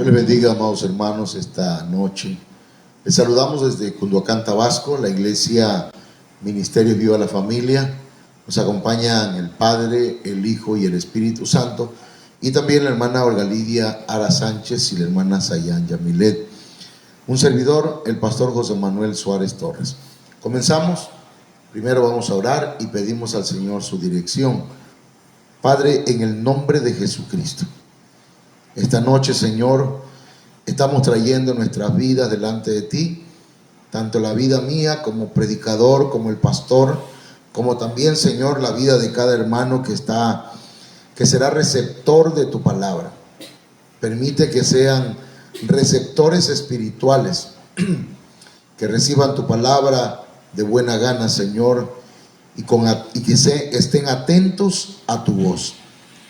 Dios les bendiga, amados hermanos, esta noche. Les saludamos desde Cunduacán, Tabasco, la iglesia Ministerio Viva la Familia. Nos acompañan el Padre, el Hijo y el Espíritu Santo. Y también la hermana Olga Lidia Ara Sánchez y la hermana Sayan Yamilet. Un servidor, el pastor José Manuel Suárez Torres. Comenzamos. Primero vamos a orar y pedimos al Señor su dirección. Padre, en el nombre de Jesucristo, esta noche, Señor, estamos trayendo nuestras vidas delante de ti, tanto la vida mía como predicador, como el pastor, como también, Señor, la vida de cada hermano que será receptor de tu palabra. Permite que sean receptores espirituales, que reciban tu palabra de buena gana, Señor, y que estén atentos a tu voz.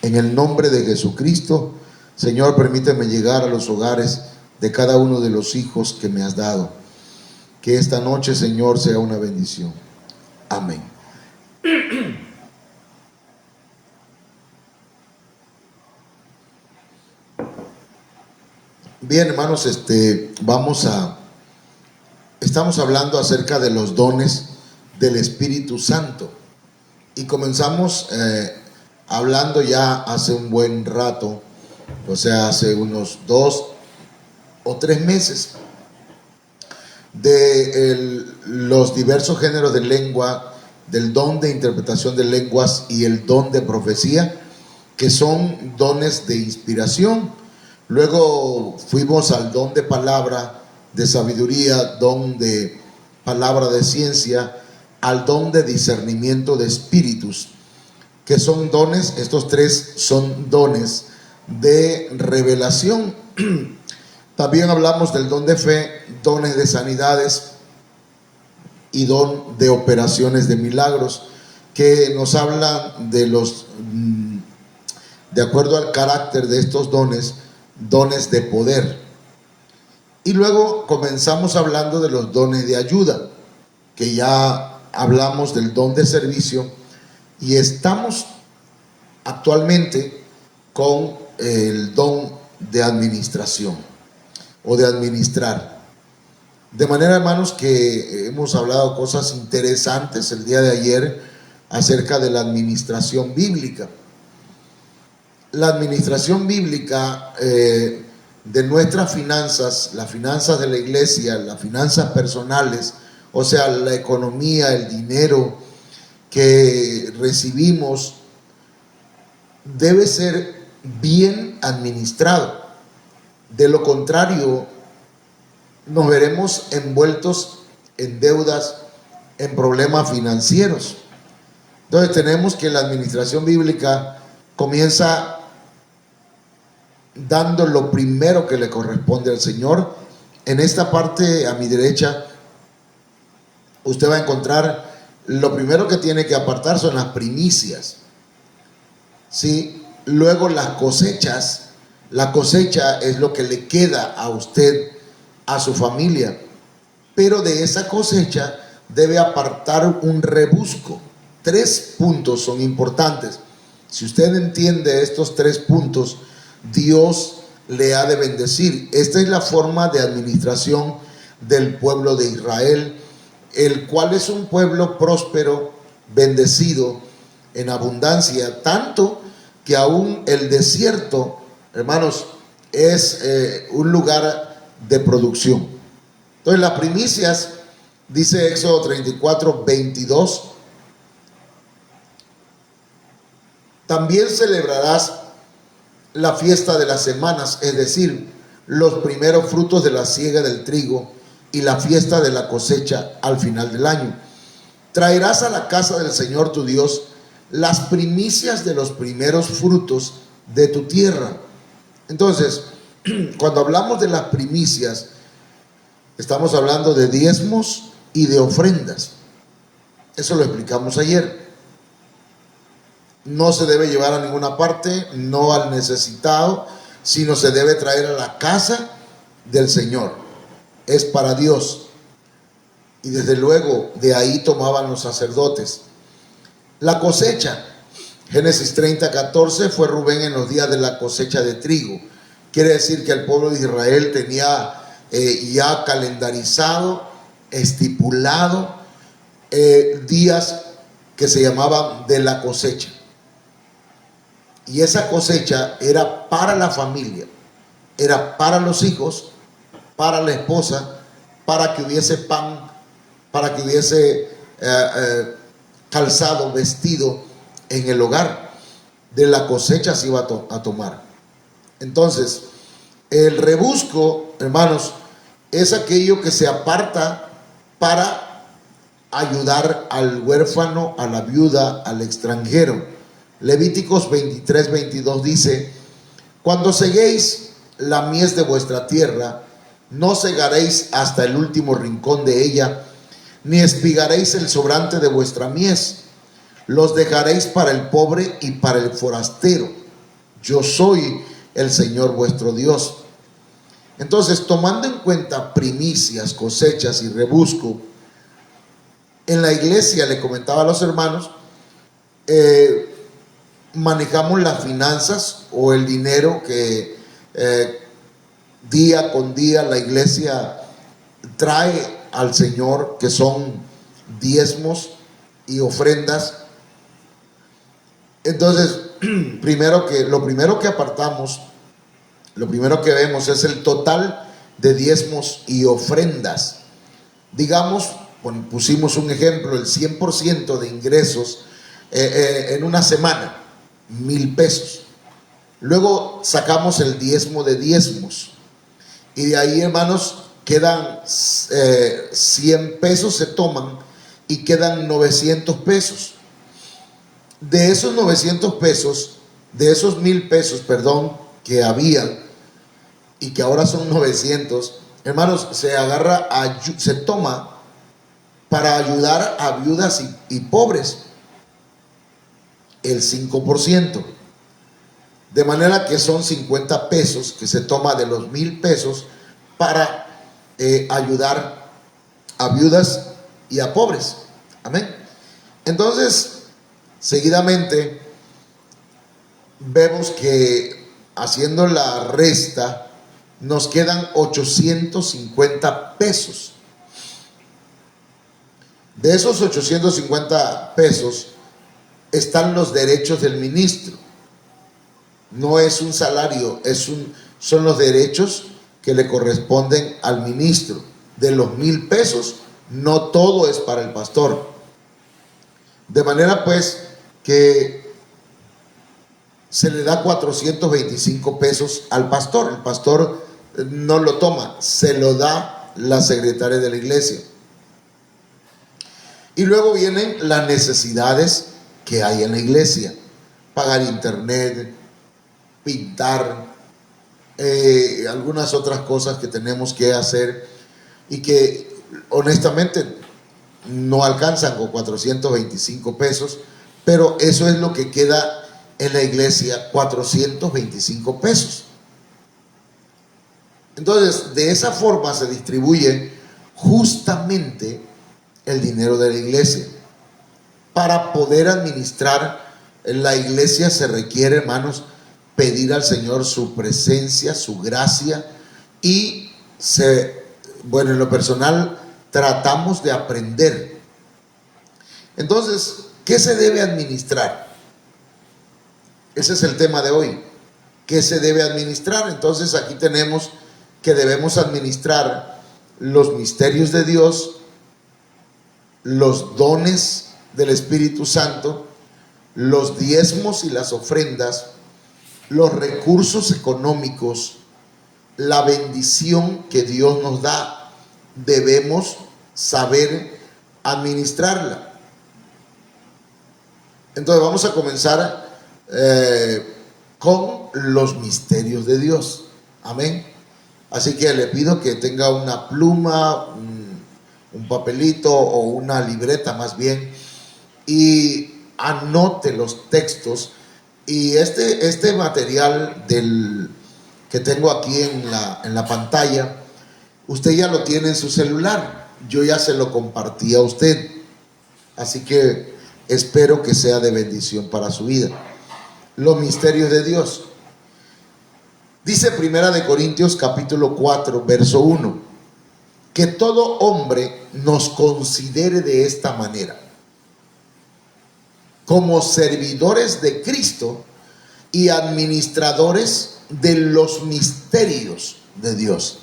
En el nombre de Jesucristo, Señor, permíteme llegar a los hogares de cada uno de los hijos que me has dado. Que esta noche, Señor, sea una bendición. Amén. Bien, hermanos, estamos hablando acerca de los dones del Espíritu Santo. Y comenzamos hablando ya hace un buen rato, o sea, hace unos 2 o 3 meses, de los diversos géneros de lengua, del don de interpretación de lenguas y el don de profecía, que son dones de inspiración. Luego fuimos al don de palabra, de sabiduría, don de palabra de ciencia, al don de discernimiento de espíritus, que son dones, estos 3 son dones de revelación. También hablamos del don de fe, dones de sanidades y don de operaciones de milagros, que nos hablan de de acuerdo al carácter de estos dones, dones de poder. Y luego comenzamos hablando de los dones de ayuda, que ya hablamos del don de servicio, y estamos actualmente con el don de administración o de administrar. De manera, hermanos, que hemos hablado cosas interesantes el día de ayer acerca de la administración bíblica. La administración bíblica de nuestras finanzas, las finanzas de la iglesia, las finanzas personales, o sea, la economía, el dinero que recibimos, debe ser bien administrado. De lo contrario, nos veremos envueltos en deudas, en problemas financieros. Entonces tenemos que la administración bíblica comienza dando lo primero que le corresponde al Señor. En esta parte a mi derecha usted va a encontrar lo primero que tiene que apartar son las primicias, ¿sí? Luego las cosechas. La cosecha es lo que le queda a usted, a su familia, pero de esa cosecha debe apartar un rebusco. 3 puntos son importantes. Si usted entiende estos 3 puntos, Dios le ha de bendecir. Esta es la forma de administración del pueblo de Israel, el cual es un pueblo próspero, bendecido, en abundancia, tanto que aún el desierto, hermanos, es un lugar de producción. Entonces las primicias, dice Éxodo 34, 22, también celebrarás la fiesta de las semanas, es decir, los primeros frutos de la siega del trigo y la fiesta de la cosecha al final del año. Traerás a la casa del Señor tu Dios las primicias de los primeros frutos de tu tierra. Entonces, cuando hablamos de las primicias, estamos hablando de diezmos y de ofrendas. Eso lo explicamos ayer. No se debe llevar a ninguna parte, no al necesitado, sino se debe traer a la casa del Señor. Es para Dios. Y desde luego de ahí tomaban los sacerdotes. La cosecha, Génesis 30, 14, fue Rubén en los días de la cosecha de trigo. Quiere decir que el pueblo de Israel tenía ya calendarizado, estipulado días que se llamaban de la cosecha. Y esa cosecha era para la familia, era para los hijos, para la esposa, para que hubiese pan, para que hubiese calzado, vestido en el hogar. De la cosecha se iba a tomar. Entonces, el rebusco, hermanos, es aquello que se aparta para ayudar al huérfano, a la viuda, al extranjero. Levíticos 23-22 dice: cuando seguéis la mies de vuestra tierra, no segaréis hasta el último rincón de ella, ni espigaréis el sobrante de vuestra mies. Los dejaréis para el pobre y para el forastero. Yo soy el Señor vuestro Dios. Entonces, tomando en cuenta primicias, cosechas y rebusco, en la iglesia, le comentaba a los hermanos, manejamos las finanzas o el dinero que día con día la iglesia trae al Señor, que son diezmos y ofrendas. Entonces, lo primero que apartamos, lo primero que vemos es el total de diezmos y ofrendas. Digamos, pusimos un ejemplo, el 100% de ingresos en una semana, 1,000 pesos. Luego sacamos el diezmo de diezmos. Y de ahí, hermanos, quedan 100 pesos, se toman y quedan 900 pesos. De esos 900 pesos, de esos 1,000 pesos, perdón, que había y que ahora son 900, hermanos, se toma para ayudar a viudas y pobres, el 5%. De manera que son 50 pesos que se toma de los 1,000 pesos para ayudar a viudas y a pobres. Amén. Entonces, seguidamente vemos que haciendo la resta nos quedan 850 pesos. De esos 850 pesos están los derechos del ministro. No es un salario, son los derechos que le corresponden al ministro. De los 1,000 pesos, no todo es para el pastor. De manera pues que se le da 425 pesos al pastor. El pastor no lo toma, se lo da la secretaria de la iglesia. Y luego vienen las necesidades que hay en la iglesia: pagar internet, pintar, algunas otras cosas que tenemos que hacer y que honestamente no alcanzan con 425 pesos, pero eso es lo que queda en la iglesia, 425 pesos. Entonces, de esa forma se distribuye justamente el dinero de la iglesia. Para poder administrar la iglesia se requiere, hermanos, pedir al Señor su presencia, su gracia, y en lo personal tratamos de aprender. Entonces, ¿qué se debe administrar? Ese es el tema de hoy. ¿Qué se debe administrar? Entonces aquí tenemos que debemos administrar los misterios de Dios, los dones del Espíritu Santo, los diezmos y las ofrendas, los recursos económicos, la bendición que Dios nos da. Debemos saber administrarla. Entonces vamos a comenzar con los misterios de Dios. Amén. Así que le pido que tenga una pluma, un papelito o una libreta más bien, y anote los textos. Y este material que tengo aquí en la pantalla, usted ya lo tiene en su celular. Yo ya se lo compartí a usted, así que espero que sea de bendición para su vida. Los misterios de Dios. Dice Primera de Corintios capítulo 4, verso 1, que todo hombre nos considere de esta manera, como servidores de Cristo y administradores de los misterios de Dios.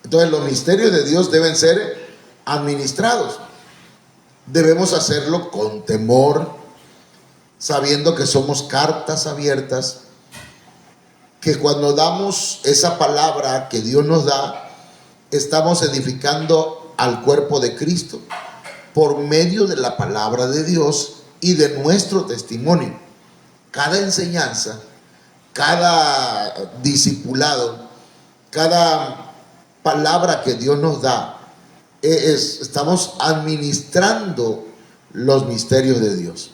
Entonces los misterios de Dios deben ser administrados. Debemos hacerlo con temor, sabiendo que somos cartas abiertas, que cuando damos esa palabra que Dios nos da, estamos edificando al cuerpo de Cristo por medio de la palabra de Dios y de nuestro testimonio. Cada enseñanza, cada discipulado, cada palabra que Dios nos da, estamos administrando los misterios de Dios.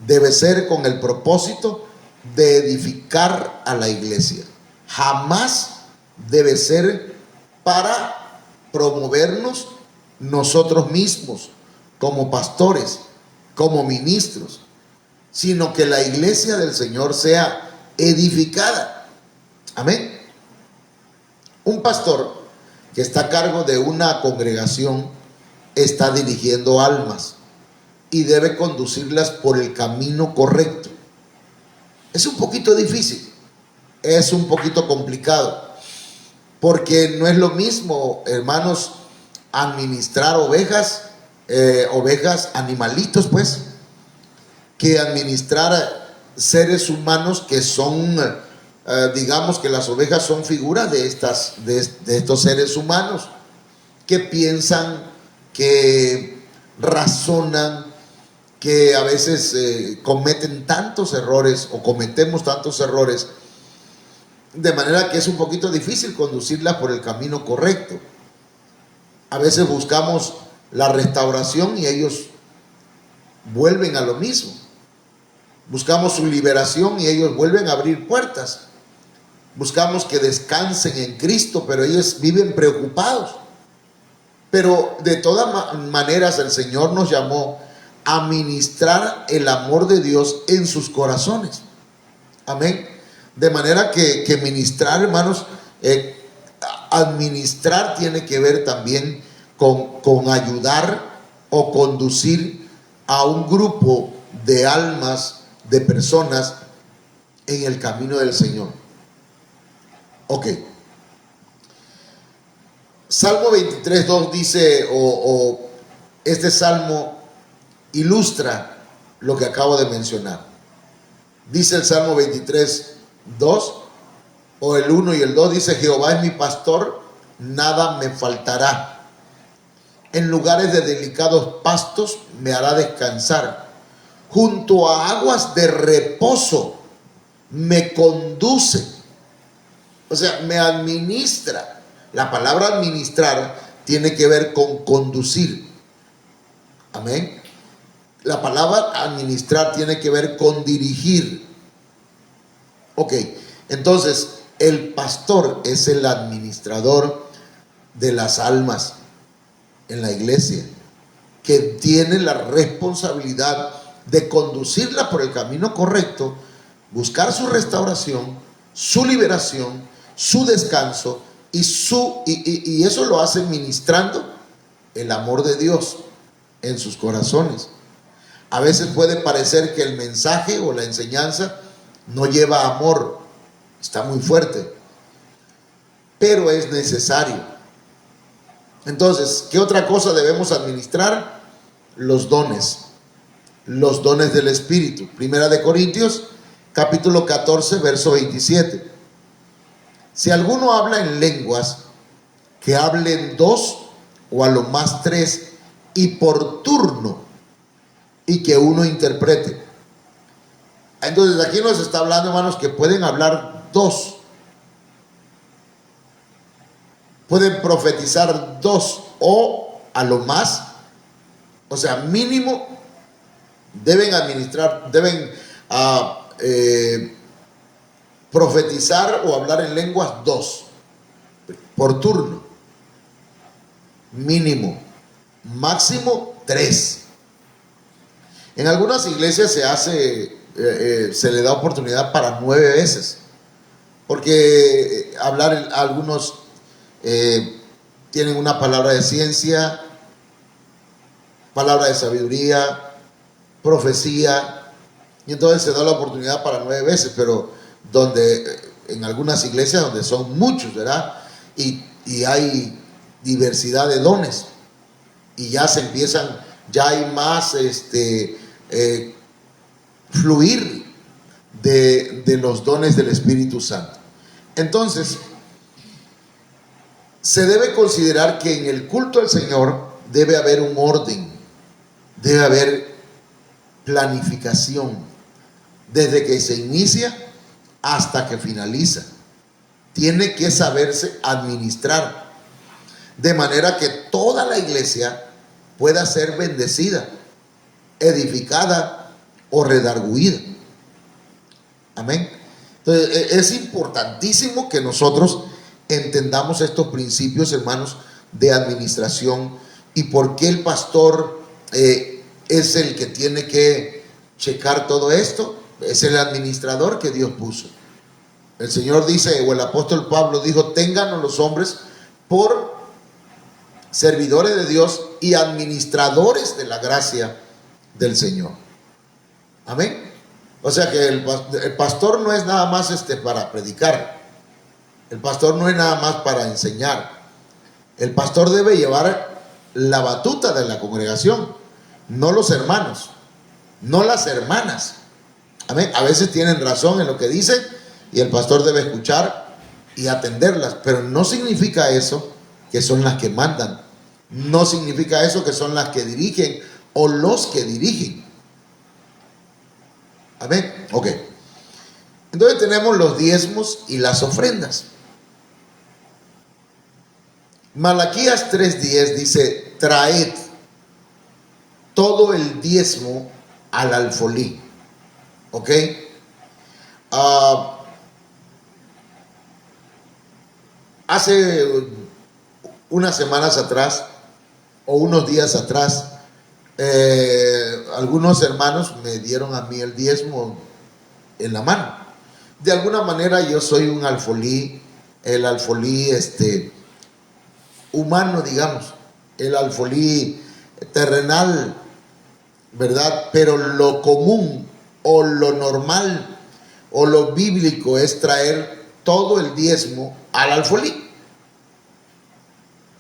Debe ser con el propósito de edificar a la iglesia. Jamás debe ser para promovernos nosotros mismos como pastores, como ministros, sino que la iglesia del Señor sea edificada. Amén. Un pastor que está a cargo de una congregación está dirigiendo almas y debe conducirlas por el camino correcto. Es un poquito difícil, es un poquito complicado, porque no es lo mismo, hermanos, administrar ovejas, animalitos, pues, que administrar seres humanos que son, digamos que las ovejas son figuras de estos seres humanos que piensan, que razonan, que a veces cometen tantos errores o cometemos tantos errores, de manera que es un poquito difícil conducirlas por el camino correcto. A veces buscamos la restauración y ellos vuelven a lo mismo. Buscamos su liberación y ellos vuelven a abrir puertas. Buscamos que descansen en Cristo, pero ellos viven preocupados. Pero de todas maneras el Señor nos llamó a ministrar el amor de Dios en sus corazones. Amén. De manera que ministrar, hermanos, administrar tiene que ver también con ayudar o conducir a un grupo de almas, de personas en el camino del Señor. Ok. Salmo 23:2 dice, este salmo ilustra lo que acabo de mencionar. Dice el Salmo 23:2, o el 1 y el 2, dice: Jehová es mi pastor, nada me faltará. En lugares de delicados pastos me hará descansar. Junto a aguas de reposo me conduce. O sea, me administra. La palabra administrar tiene que ver con conducir. Amén. La palabra administrar tiene que ver con dirigir. Ok, entonces el pastor es el administrador de las almas en la iglesia, que tiene la responsabilidad de conducirla por el camino correcto, buscar su restauración, su liberación, su descanso, y eso lo hace ministrando el amor de Dios en sus corazones. A veces puede parecer que el mensaje o la enseñanza no lleva amor, está muy fuerte, pero es necesario. Entonces, ¿qué otra cosa debemos administrar? Los dones del Espíritu. Primera de Corintios, capítulo 14, verso 27. Si alguno habla en lenguas, que hablen 2 o a lo más 3, y por turno, y que uno interprete. Entonces aquí nos está hablando, hermanos, que pueden hablar 2. Pueden profetizar 2 o a lo más, o sea, mínimo, deben administrar, deben profetizar o hablar en lenguas 2 por turno. Mínimo. Máximo 3. En algunas iglesias se hace se le da oportunidad para 9 veces. Porque algunos tienen una palabra de ciencia, palabra de sabiduría, profecía, y entonces se da la oportunidad para 9 veces, pero en algunas iglesias donde son muchos, ¿verdad? Y hay diversidad de dones, y ya hay más fluir de los dones del Espíritu Santo. Entonces, se debe considerar que en el culto al Señor debe haber un orden, debe haber planificación, desde que se inicia hasta que finaliza. Tiene que saberse administrar, de manera que toda la iglesia pueda ser bendecida, edificada o redarguida. Amén. Entonces, es importantísimo que nosotros entendamos estos principios, hermanos, de administración, y por qué el pastor es el que tiene que checar todo esto. Es el administrador que Dios puso. El Señor dice, o el apóstol Pablo dijo: ténganos los hombres por servidores de Dios y administradores de la gracia del Señor. Amén. O sea que el pastor no es nada más para predicar. El pastor no es nada más para enseñar. El pastor debe llevar la batuta de la congregación, no los hermanos, no las hermanas. Amén. A veces tienen razón en lo que dicen y el pastor debe escuchar y atenderlas, pero no significa eso que son las que mandan. No significa eso que son las que dirigen o los que dirigen. Amén. Ok. Entonces tenemos los diezmos y las ofrendas. Malaquías 3:10 dice: traed todo el diezmo al alfolí. ¿Ok? Hace unas semanas atrás o unos días atrás, algunos hermanos me dieron a mí el diezmo en la mano. De alguna manera yo soy un alfolí, el alfolí humano, digamos, el alfolí terrenal, ¿verdad? Pero lo común o lo normal o lo bíblico es traer todo el diezmo al alfolí.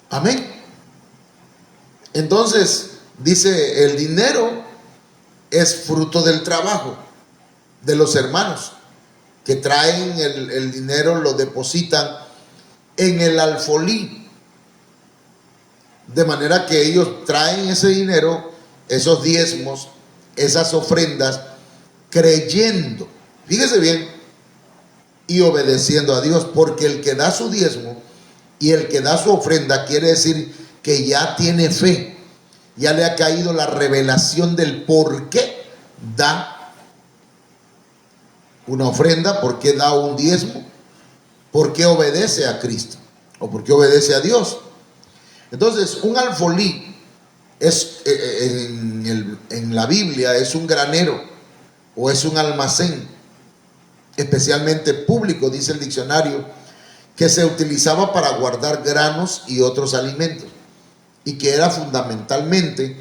Amén. Entonces dice: el dinero es fruto del trabajo de los hermanos que traen el dinero, lo depositan en el alfolí, de manera que ellos traen ese dinero, esos diezmos, esas ofrendas, creyendo, fíjese bien, y obedeciendo a Dios, porque el que da su diezmo y el que da su ofrenda quiere decir que ya tiene fe, ya le ha caído la revelación del por qué da una ofrenda, por qué da un diezmo, por qué obedece a Cristo o por qué obedece a Dios. Entonces, un alfolí es en la Biblia es un granero o es un almacén, especialmente público, dice el diccionario, que se utilizaba para guardar granos y otros alimentos, y que era fundamentalmente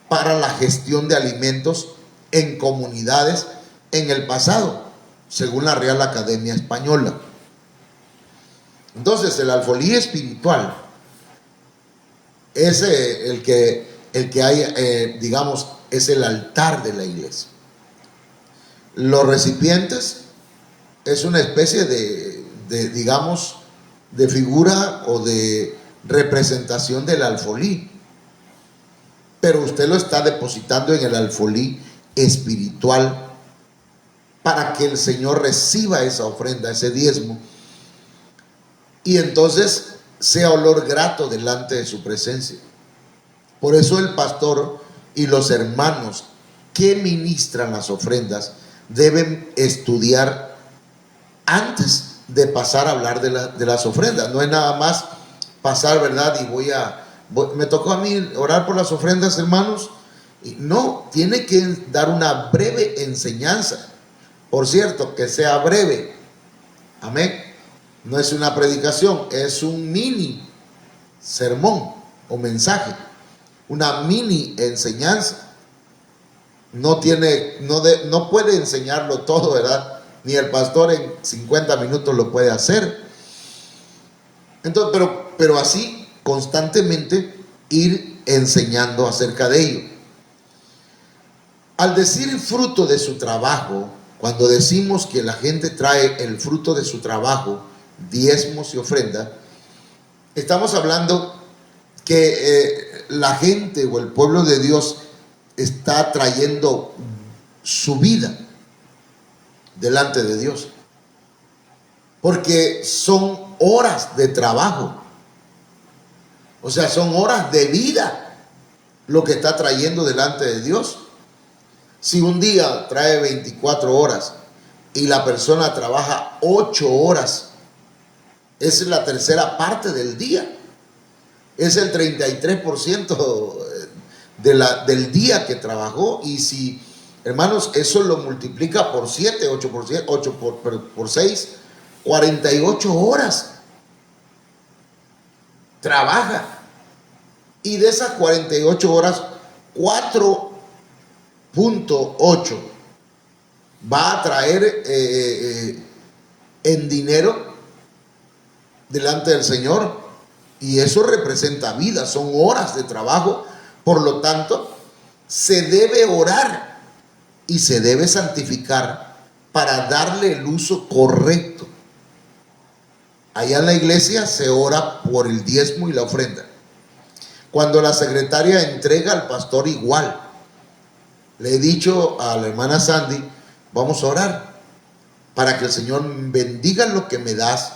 para la gestión de alimentos en comunidades en el pasado, según la Real Academia Española. Entonces, el alfolí espiritual es el que hay, digamos, es el altar de la iglesia. Los recipientes es una especie digamos, de figura o de representación del alfolí, pero usted lo está depositando en el alfolí espiritual para que el Señor reciba esa ofrenda, ese diezmo, y entonces sea olor grato delante de su presencia. Por eso el pastor y los hermanos que ministran las ofrendas deben estudiar antes de pasar a hablar de las ofrendas. No es nada más pasar, ¿verdad? Y me tocó a mí orar por las ofrendas, hermanos. No, tiene que dar una breve enseñanza Por cierto, que sea breve. Amén. No es una predicación, es un mini sermón o mensaje, una mini enseñanza. No puede enseñarlo todo, ¿verdad? Ni el pastor en 50 minutos lo puede hacer. Entonces, pero así constantemente ir enseñando acerca de ello. Al decir fruto de su trabajo, cuando decimos que la gente trae el fruto de su trabajo, diezmos y ofrenda, estamos hablando que la gente o el pueblo de Dios está trayendo su vida delante de Dios, porque son horas de trabajo, o sea, son horas de vida lo que está trayendo delante de Dios. Si un día trae 24 horas y la persona trabaja 8 horas, esa es la tercera parte del día. Es el 33% del día que trabajó. Y si, hermanos, eso lo multiplica por 7, 8 por 6, 48 horas trabaja. Y de esas 48 horas, 4.8 va a traer en dinero delante del Señor. Y eso representa vida, son horas de trabajo. Por lo tanto, se debe orar y se debe santificar para darle el uso correcto. Allá en la iglesia se ora por el diezmo y la ofrenda. Cuando la secretaria entrega al pastor, igual. Le he dicho a la hermana Sandy, vamos a orar para que el Señor bendiga lo que me das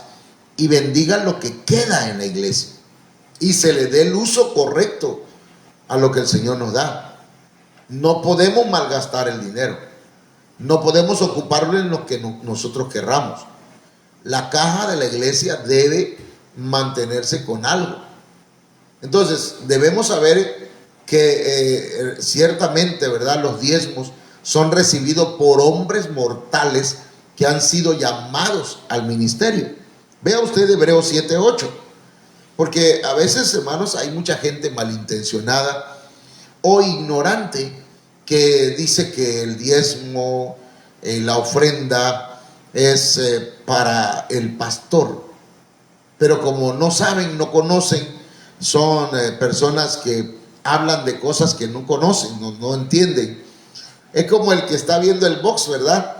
y bendiga lo que queda en la iglesia y se le dé el uso correcto a lo que el Señor nos da. No podemos malgastar el dinero, no podemos ocuparlo en lo que nosotros querramos. La caja de la iglesia debe mantenerse con algo. Entonces debemos saber que ciertamente, ¿verdad?, los diezmos son recibidos por hombres mortales que han sido llamados al ministerio. Vea usted Hebreos 7:8, porque a veces, hermanos, hay mucha gente malintencionada o ignorante que dice que el diezmo, la ofrenda es para el pastor, pero como no saben, no conocen, son personas que hablan de cosas que no conocen, no entienden. Es como el que está viendo el box, ¿verdad?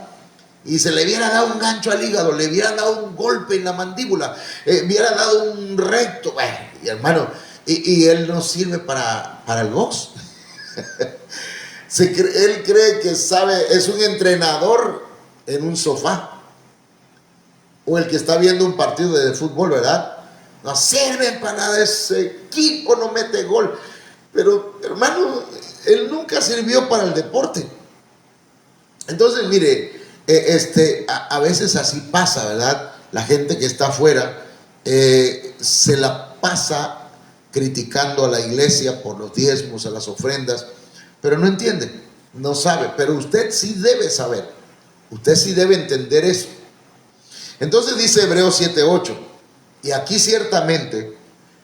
Y se le hubiera dado un gancho al hígado, le hubiera dado un golpe en la mandíbula, hubiera dado un recto, y hermano, y él no sirve para el box. Él cree que sabe, es un entrenador en un sofá. O el que está viendo un partido de fútbol, ¿verdad? No sirven para nada, ese equipo no mete gol. Pero, hermano, él nunca sirvió para el deporte. Entonces, mire, a veces así pasa, ¿verdad? La gente que está afuera se la pasa criticando a la iglesia por los diezmos, a las ofrendas, pero no entiende, no sabe. Pero usted sí debe saber, usted sí debe entender eso. Entonces dice Hebreos 7:8, y aquí ciertamente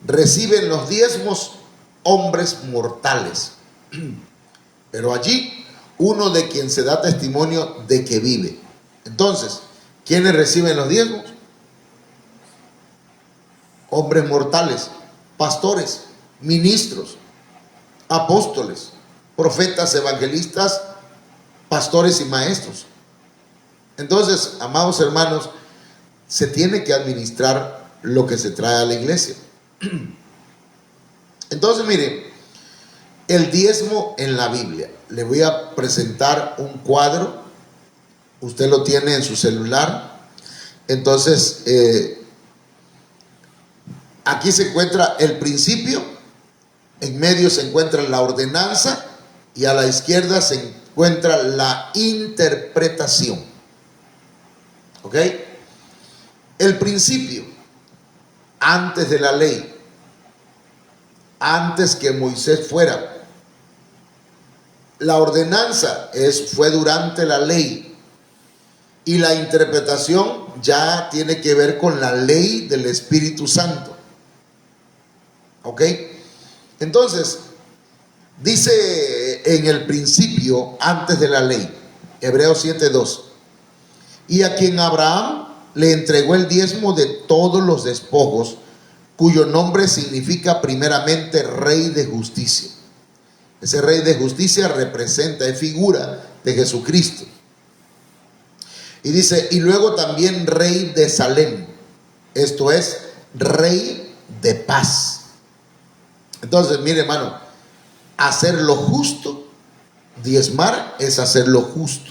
reciben los diezmos hombres mortales, pero allí uno de quien se da testimonio de que vive. Entonces, ¿quiénes reciben los diezmos? Hombres mortales, pastores, ministros, apóstoles, profetas, evangelistas, pastores y maestros. Entonces, amados hermanos, se tiene que administrar lo que se trae a la iglesia. Entonces, mire, el diezmo en la Biblia. Le voy a presentar un cuadro. Usted lo tiene en su celular. Entonces, aquí se encuentra el principio, en medio se encuentra la ordenanza y a la izquierda se encuentra la interpretación. ¿Ok? El principio, antes de la ley, antes que Moisés fuera. La ordenanza fue durante la ley. Y la interpretación ya tiene que ver con la ley del Espíritu Santo. ¿Ok? Entonces, dice en el principio, antes de la ley, Hebreos 7:2, y a quien Abraham le entregó el diezmo de todos los despojos, cuyo nombre significa primeramente Rey de Justicia. Ese Rey de Justicia representa, es figura de Jesucristo. Y dice, y luego también Rey de Salem, esto es, Rey de paz. Entonces, mire, hermano, hacer lo justo, diezmar es hacer lo justo,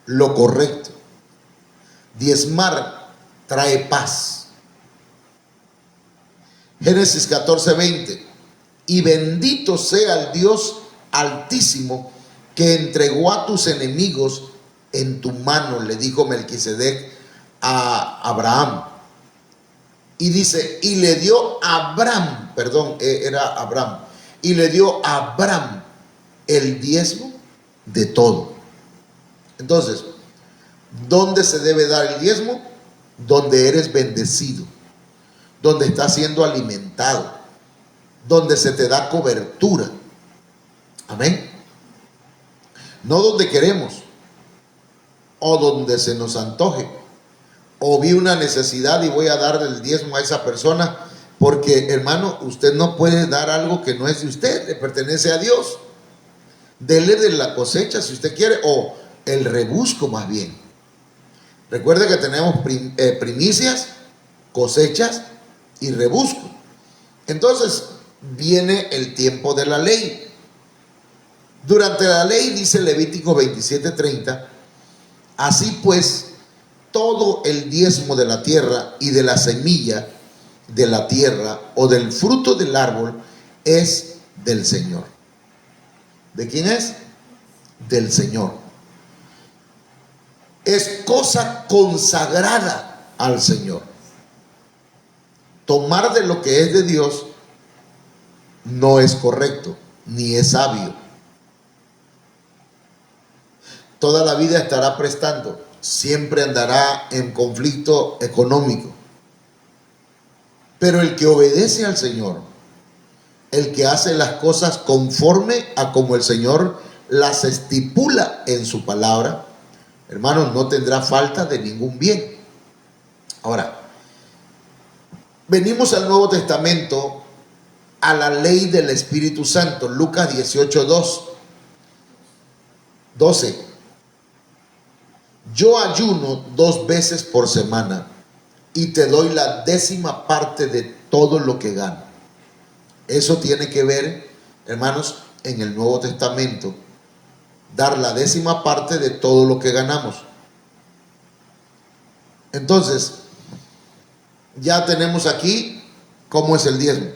lo correcto. Diezmar trae paz. Génesis 14:20, y bendito sea el Dios Altísimo que entregó a tus enemigos en tu mano, le dijo Melquisedec a Abraham. Y dice, y le dio a Abraham, era Abraham, y le dio a Abraham el diezmo de todo. Entonces, ¿dónde se debe dar el diezmo? Donde eres bendecido, donde estás siendo alimentado, donde se te da cobertura. Amén. No donde queremos, o donde se nos antoje, o vi una necesidad y voy a darle el diezmo a esa persona, porque, hermano, usted no puede dar algo que no es de usted, le pertenece a Dios. Dele de la cosecha si usted quiere, o el rebusco más bien. Recuerde que tenemos primicias, cosechas y rebusco. Entonces viene el tiempo de la ley. Durante la ley, dice Levítico 27:30, así pues, todo el diezmo de la tierra y de la semilla de la tierra o del fruto del árbol es del Señor. ¿De quién es? Del Señor. Es cosa consagrada al Señor. Tomar de lo que es de Dios no es correcto, ni es sabio. Toda la vida estará prestando, siempre andará en conflicto económico. Pero el que obedece al Señor, el que hace las cosas conforme a como el Señor las estipula en su palabra, hermanos, no tendrá falta de ningún bien. Ahora, venimos al Nuevo Testamento, a la ley del Espíritu Santo. Lucas 18:12. Yo ayuno 2 veces por semana y te doy la 10ª parte de todo lo que gano. Eso tiene que ver, hermanos, en el Nuevo Testamento, dar la 10ª parte de todo lo que ganamos. Entonces, ya tenemos aquí cómo es el diezmo.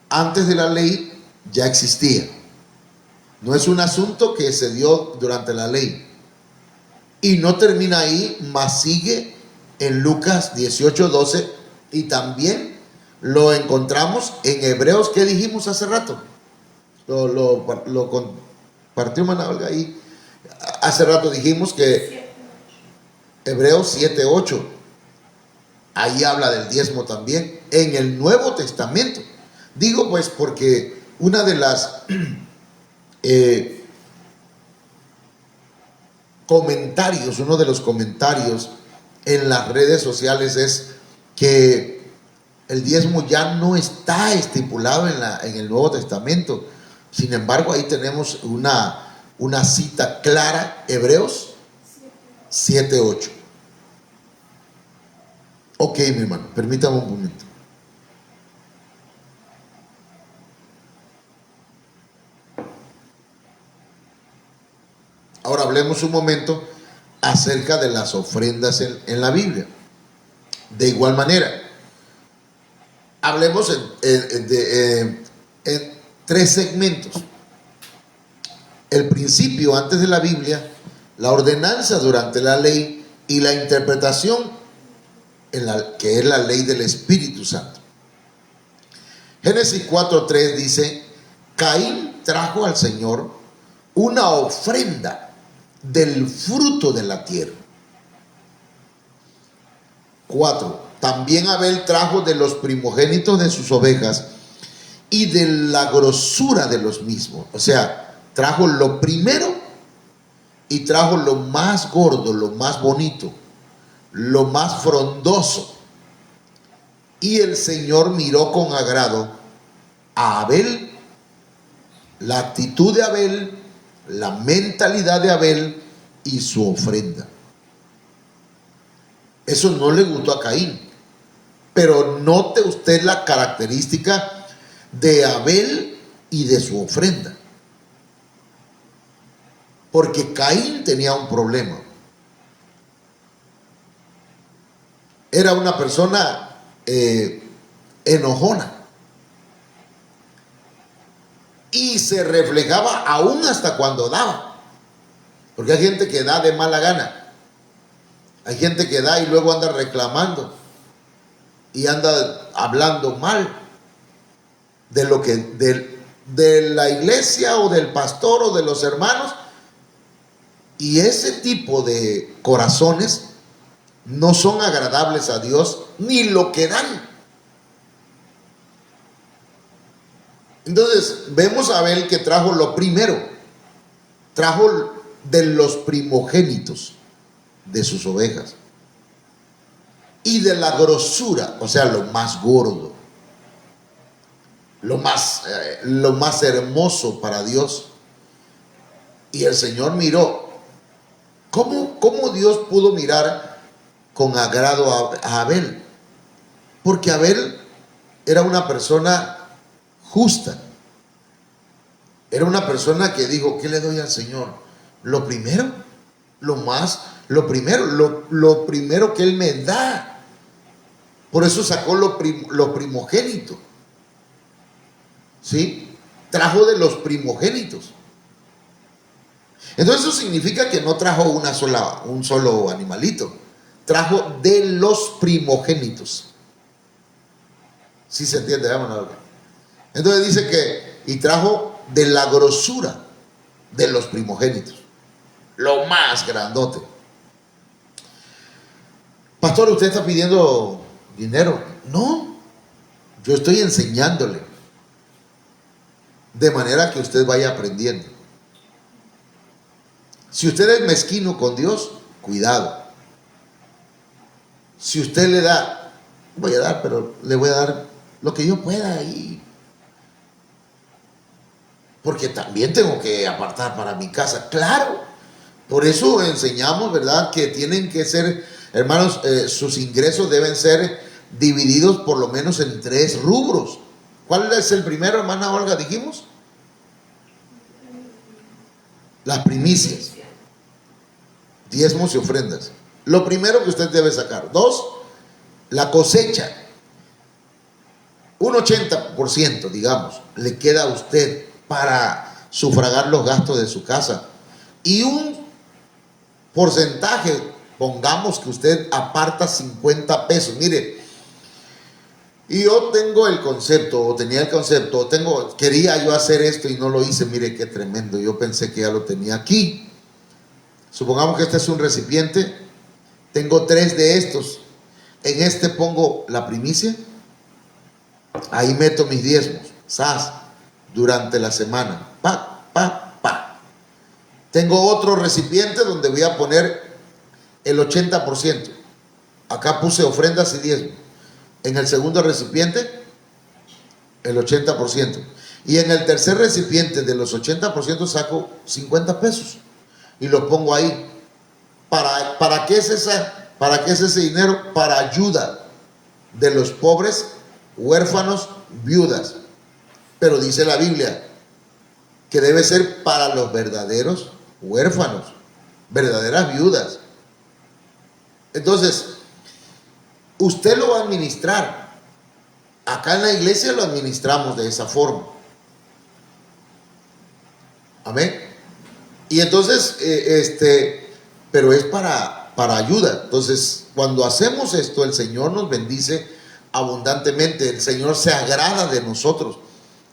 Antes de la ley ya existía. No es un asunto que se dio durante la ley. Y no termina ahí, mas sigue en Lucas 18:12 y también lo encontramos en Hebreos, que dijimos hace rato. Lo compartió Manuel ahí. Hace rato dijimos que Hebreos 7:8. Ahí habla del diezmo también, en el Nuevo Testamento. Digo pues porque una de las uno de los comentarios en las redes sociales es que el diezmo ya no está estipulado en el Nuevo Testamento. Sin embargo, ahí tenemos una cita clara, Hebreos 7:8. Ok, mi hermano, permítame un momento. Ahora hablemos un momento acerca de las ofrendas en la Biblia. De igual manera, hablemos en 3 segmentos. El principio antes de la Biblia, la ordenanza durante la ley y la interpretación que es la ley del Espíritu Santo. Génesis 4:3 dice: Caín trajo al Señor una ofrenda del fruto de la tierra. 4. También Abel trajo de los primogénitos de sus ovejas y de la grosura de los mismos. O sea, trajo lo primero y trajo lo más gordo, lo más bonito, lo más frondoso. Y el Señor miró con agrado a Abel, la actitud de Abel, la mentalidad de Abel y su ofrenda. Eso no le gustó a Caín. Pero note usted la característica de Abel y de su ofrenda. Porque Caín tenía un problema. Era una persona enojona. Y se reflejaba aún hasta cuando daba. Porque hay gente que da de mala gana. Hay gente que da y luego anda reclamando. Y anda hablando mal de lo que de la iglesia o del pastor o de los hermanos. Y ese tipo de corazones no son agradables a Dios ni lo que dan. Entonces vemos a Abel que trajo lo primero, trajo de los primogénitos de sus ovejas y de la grosura, o sea, lo más gordo, lo más hermoso para Dios. Y el Señor miró. ¿Cómo Dios pudo mirar con agrado a Abel? Porque Abel era una persona justa. Era una persona que dijo: ¿qué le doy al Señor? Lo primero, lo primero que Él me da. Por eso sacó lo primogénito. ¿Sí? Trajo de los primogénitos. Entonces eso significa que no trajo un solo animalito. Trajo de los primogénitos. ¿Sí se entiende? Entonces dice que, y trajo de la grosura de los primogénitos. Lo más grandote. Pastor, ¿usted está pidiendo dinero? No, yo estoy enseñándole. De manera que usted vaya aprendiendo. Si usted es mezquino con Dios, cuidado. Si usted le da, voy a dar, pero le voy a dar lo que yo pueda y porque también tengo que apartar para mi casa. Claro, por eso enseñamos, ¿verdad?, que tienen que ser, hermanos, sus ingresos deben ser divididos por lo menos en 3 rubros. ¿Cuál es el primero, hermana Olga, dijimos? Las primicias, diezmos y ofrendas. Lo primero que usted debe sacar. 2, la cosecha. Un 80%, digamos, le queda a usted para sufragar los gastos de su casa. Y un porcentaje, pongamos que usted aparta 50 pesos. Mire, y yo tengo el concepto, o tenía el concepto, quería yo hacer esto y no lo hice. Mire qué tremendo, yo pensé que ya lo tenía aquí. Supongamos que este es un recipiente, tengo 3 de estos. En este pongo la primicia, ahí meto mis diezmos, durante la semana, Tengo otro recipiente donde voy a poner el 80%. Acá puse ofrendas y diezmos. En el segundo recipiente, el 80%. Y en el tercer recipiente de los 80% saco 50 pesos y lo pongo ahí. ¿Para qué es ese dinero? Para ayuda de los pobres, huérfanos, viudas. Pero dice la Biblia que debe ser para los verdaderos huérfanos, verdaderas viudas. Entonces, usted lo va a administrar. Acá en la iglesia lo administramos de esa forma. Amén. Y entonces, pero es para ayuda. Entonces, cuando hacemos esto, el Señor nos bendice abundantemente. El Señor se agrada de nosotros.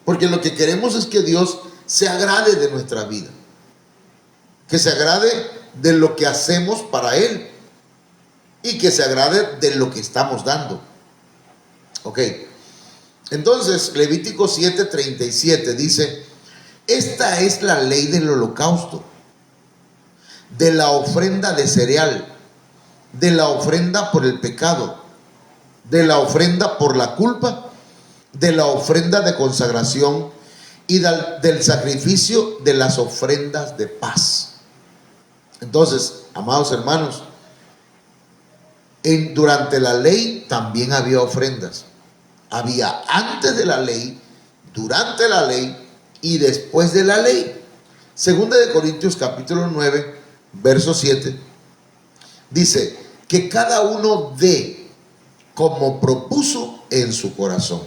Porque lo que queremos es que Dios se agrade de nuestra vida. Que se agrade de lo que hacemos para Él. y que se agrade de lo que estamos dando. Ok. Entonces, Levítico 7:37 dice: esta es la ley del holocausto, de la ofrenda de cereal, de la ofrenda por el pecado, de la ofrenda por la culpa, de la ofrenda de consagración y del sacrificio de las ofrendas de paz. Entonces, amados hermanos, durante la ley también había ofrendas. Había antes de la ley, durante la ley y después de la ley. Segunda de Corintios capítulo 9, verso 7, dice que cada uno dé como propuso en su corazón,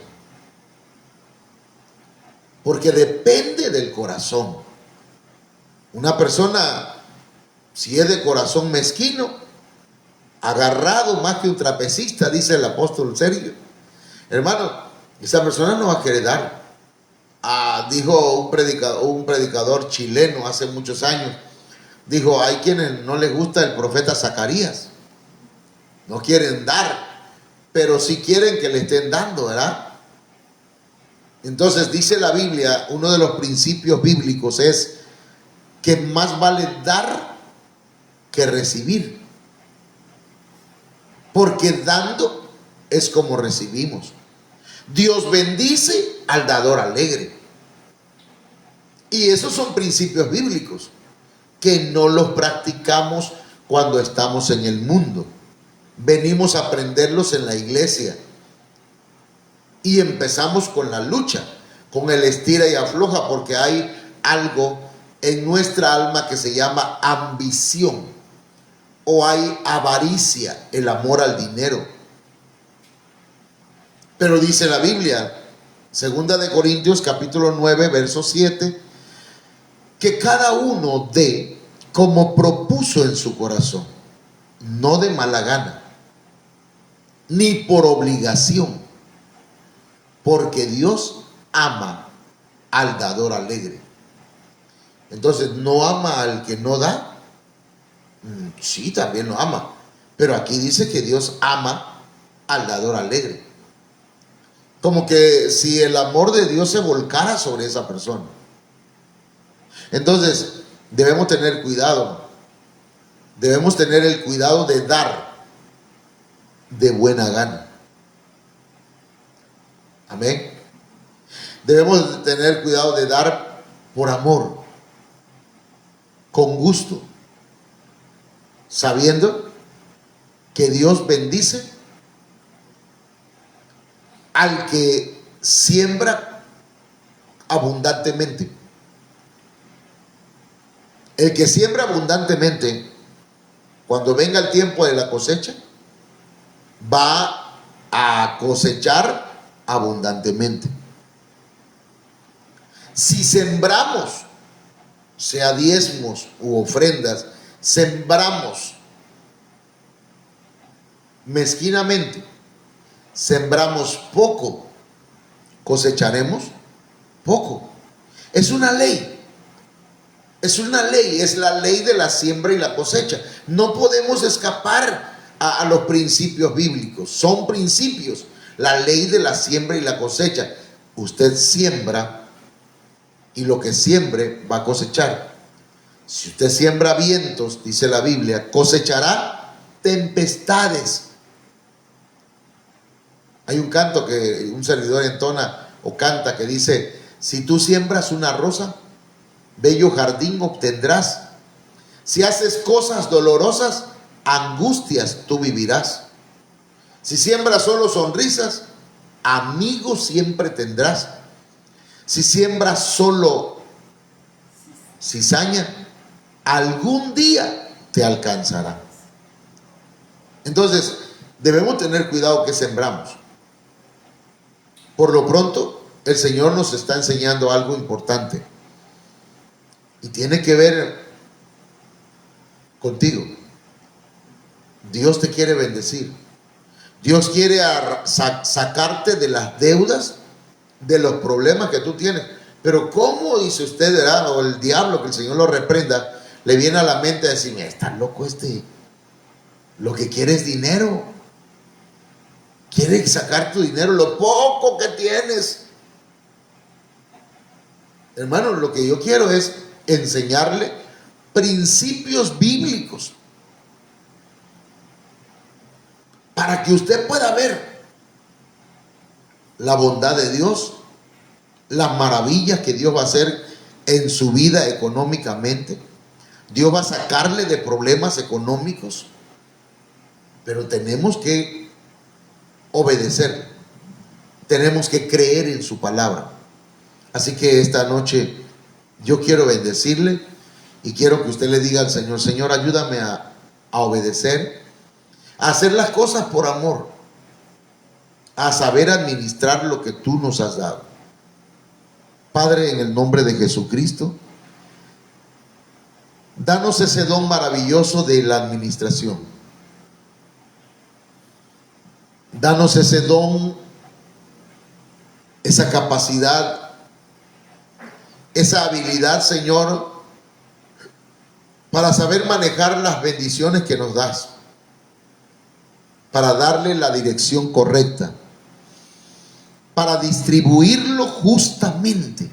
porque depende del corazón. Una persona, si es de corazón mezquino, agarrado más que un trapecista, dice el apóstol Sergio, hermano, esa persona no va a querer dar. Dijo un predicador chileno hace muchos años, dijo: hay quienes no les gusta el profeta Zacarías, no quieren dar, pero sí quieren que le estén dando, ¿verdad? Entonces dice la Biblia, uno de los principios bíblicos es que más vale dar que recibir, porque dando es como recibimos. Dios bendice al dador alegre. Y esos son principios bíblicos que no los practicamos cuando estamos en el mundo. Venimos a aprenderlos en la iglesia y empezamos con la lucha, con el estira y afloja, porque hay algo en nuestra alma que se llama ambición, o hay avaricia, el amor al dinero. Pero dice la Biblia, segunda de Corintios capítulo 9, verso 7, que cada uno dé como propuso en su corazón, no de mala gana, ni por obligación, porque Dios ama al dador alegre. Entonces, ¿no ama al que no da? Sí, también lo ama, pero aquí dice que Dios ama al dador alegre, como que si el amor de Dios se volcara sobre esa persona. Entonces, debemos tener cuidado. Debemos tener el cuidado de dar de buena gana. Amén. Debemos tener cuidado de dar por amor, con gusto, sabiendo que Dios bendice al que siembra abundantemente. El que siembra abundantemente, cuando venga el tiempo de la cosecha, va a cosechar abundantemente. Si sembramos, sea diezmos u ofrendas, sembramos mezquinamente, sembramos poco, cosecharemos poco. Es una ley. Es una ley, es la ley de la siembra y la cosecha. No podemos escapar a los principios bíblicos. Son principios. La ley de la siembra y la cosecha. Usted siembra y lo que siembre va a cosechar. Si usted siembra vientos, dice la Biblia, cosechará tempestades. Hay un canto que un servidor entona o canta que dice: si tú siembras una rosa, bello jardín obtendrás. Si haces cosas dolorosas, angustias tú vivirás. Si siembras solo sonrisas, amigos siempre tendrás. Si siembras solo cizaña, algún día te alcanzará. Entonces, debemos tener cuidado que sembramos. Por lo pronto, el Señor nos está enseñando algo importante. Y tiene que ver contigo. Dios te quiere bendecir. Dios quiere sacarte de las deudas, de los problemas que tú tienes. Pero ¿cómo dice usted, verdad? O el diablo, que el Señor lo reprenda, le viene a la mente a decir: está loco este. Lo que quiere es dinero. Quiere sacar tu dinero, lo poco que tienes. Hermano, lo que yo quiero es enseñarle principios bíblicos para que usted pueda ver la bondad de Dios, las maravillas que Dios va a hacer en su vida económicamente. Dios va a sacarle de problemas económicos, pero tenemos que obedecer, tenemos que creer en su palabra. Así que esta noche yo quiero bendecirle y quiero que usted le diga al Señor: Señor, ayúdame a obedecer, a hacer las cosas por amor, a saber administrar lo que tú nos has dado. Padre, en el nombre de Jesucristo, danos ese don maravilloso de la administración. Danos ese don, esa capacidad, esa habilidad, Señor, para saber manejar las bendiciones que nos das, para darle la dirección correcta, para distribuirlo justamente,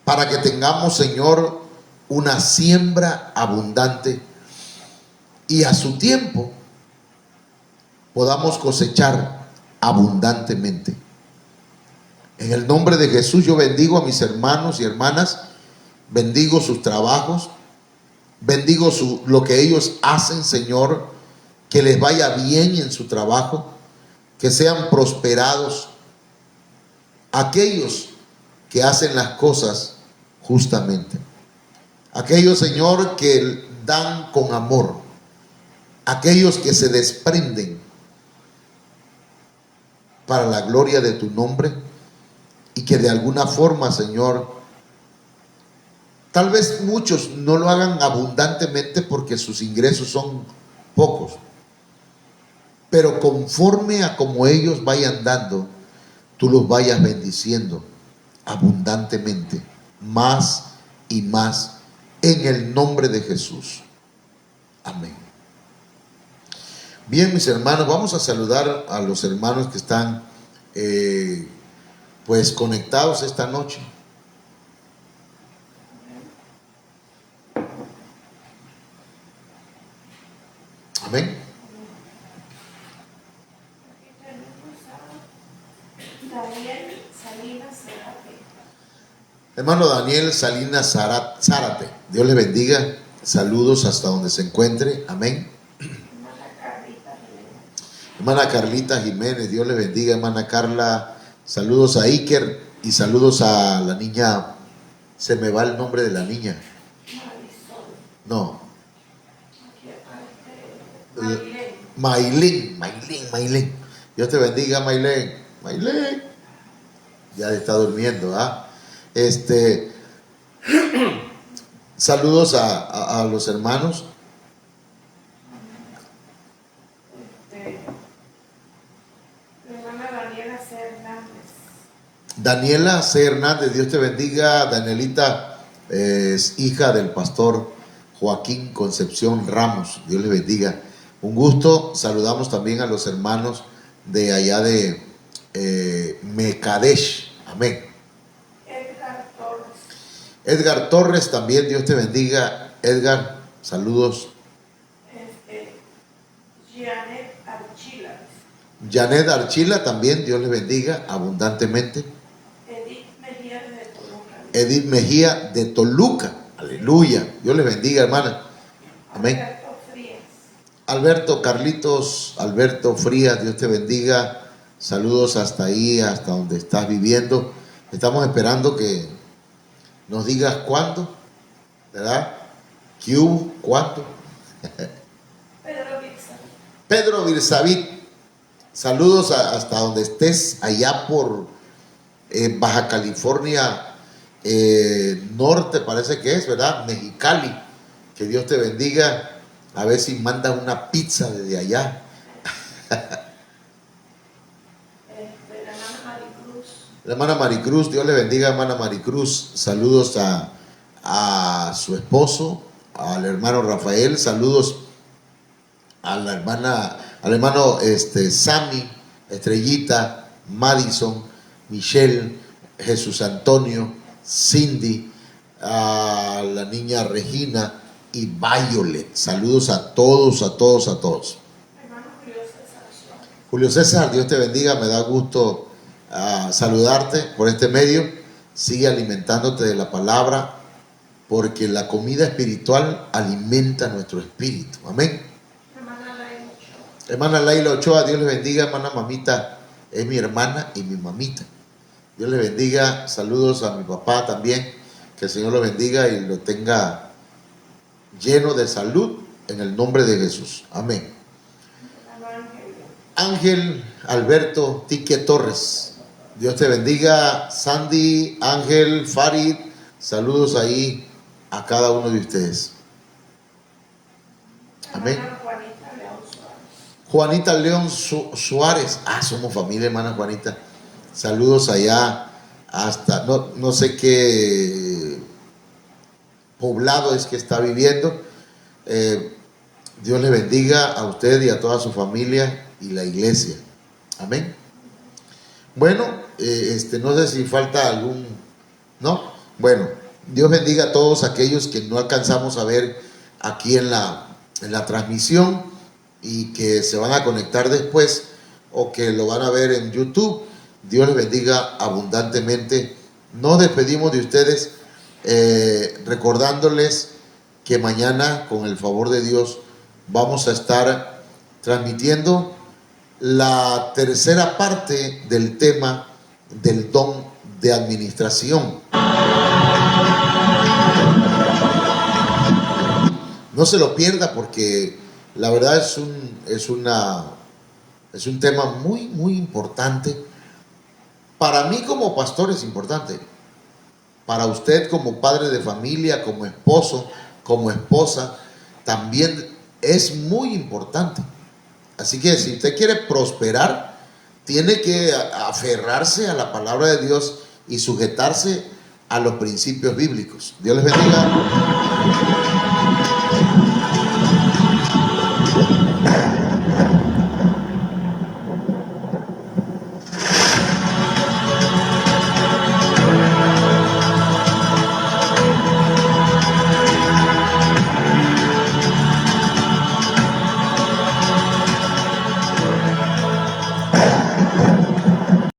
para que tengamos, Señor, una siembra abundante y a su tiempo podamos cosechar abundantemente. En el nombre de Jesús yo bendigo a mis hermanos y hermanas, bendigo sus trabajos, bendigo lo que ellos hacen, Señor, que les vaya bien en su trabajo, que sean prosperados aquellos que hacen las cosas justamente, aquellos, Señor, que dan con amor, aquellos que se desprenden para la gloria de tu nombre, y que de alguna forma, Señor, tal vez muchos no lo hagan abundantemente porque sus ingresos son pocos, pero conforme a como ellos vayan dando, tú los vayas bendiciendo abundantemente, más y más, en el nombre de Jesús. Amén. Bien, mis hermanos, vamos a saludar a los hermanos que están pues conectados esta noche. Amén. Daniel Salinas Zárate. Hermano Daniel Salinas Zárate, Dios le bendiga. Saludos hasta donde se encuentre. Amén. Hermana Carlita Jiménez, Dios le bendiga. Hermana Carla, saludos a Iker y saludos a la niña. Se me va el nombre de la niña. No. Maylin. Dios te bendiga, Maylin. Ya está durmiendo, ¿ah? Saludos a los hermanos. Daniela C. Hernández, Dios te bendiga. Danielita es hija del pastor Joaquín Concepción Ramos, Dios le bendiga. Un gusto. Saludamos también a los hermanos de allá de Mecadesh. Amén. Edgar Torres también, Dios te bendiga. Edgar, saludos. Janet Archila también, Dios le bendiga abundantemente. Edith Mejía de Toluca, aleluya, Dios le bendiga, hermana. Amén. Alberto Frías, Dios te bendiga. Saludos hasta ahí, hasta donde estás viviendo. Estamos esperando que nos digas cuándo, ¿verdad? ¿Cuánto? Pedro Birzavit, saludos hasta donde estés, allá por Baja California Norte, parece que es, ¿verdad? Mexicali. Que Dios te bendiga. A ver si manda una pizza desde allá. La hermana Maricruz, Dios le bendiga, hermana Maricruz. Saludos a su esposo, al hermano Rafael. Saludos al hermano Sammy, Estrellita, Madison, Michelle, Jesús Antonio, Cindy, a la niña Regina y Violet. Saludos a todos, a todos, a todos. Hermano Julio César, Dios te bendiga, me da gusto saludarte por este medio. Sigue alimentándote de la palabra, porque la comida espiritual alimenta nuestro espíritu. Amén. Hermana Laila Ochoa, Dios le bendiga. Hermana Mamita es mi hermana y mi mamita. Dios le bendiga. Saludos a mi papá también. Que el Señor lo bendiga y lo tenga lleno de salud en el nombre de Jesús. Amén. Ángel Alberto Tique Torres, Dios te bendiga. Sandy, Ángel, Farid, saludos ahí a cada uno de ustedes. Amén. Juanita León Suárez, somos familia, hermana Juanita. Saludos allá hasta, no sé qué poblado es que está viviendo. Dios le bendiga a usted y a toda su familia y la iglesia. Amén. Bueno, no sé si falta algún, ¿no? Bueno, Dios bendiga a todos aquellos que no alcanzamos a ver aquí en la transmisión y que se van a conectar después o que lo van a ver en YouTube. Dios les bendiga abundantemente. Nos despedimos de ustedes recordándoles que mañana, con el favor de Dios, vamos a estar transmitiendo la tercera parte del tema del don de administración. No se lo pierda, porque la verdad es un tema muy, muy importante. Para mí como pastor es importante. Para usted como padre de familia, como esposo, como esposa, también es muy importante. Así que si usted quiere prosperar, tiene que aferrarse a la palabra de Dios y sujetarse a los principios bíblicos. Dios les bendiga.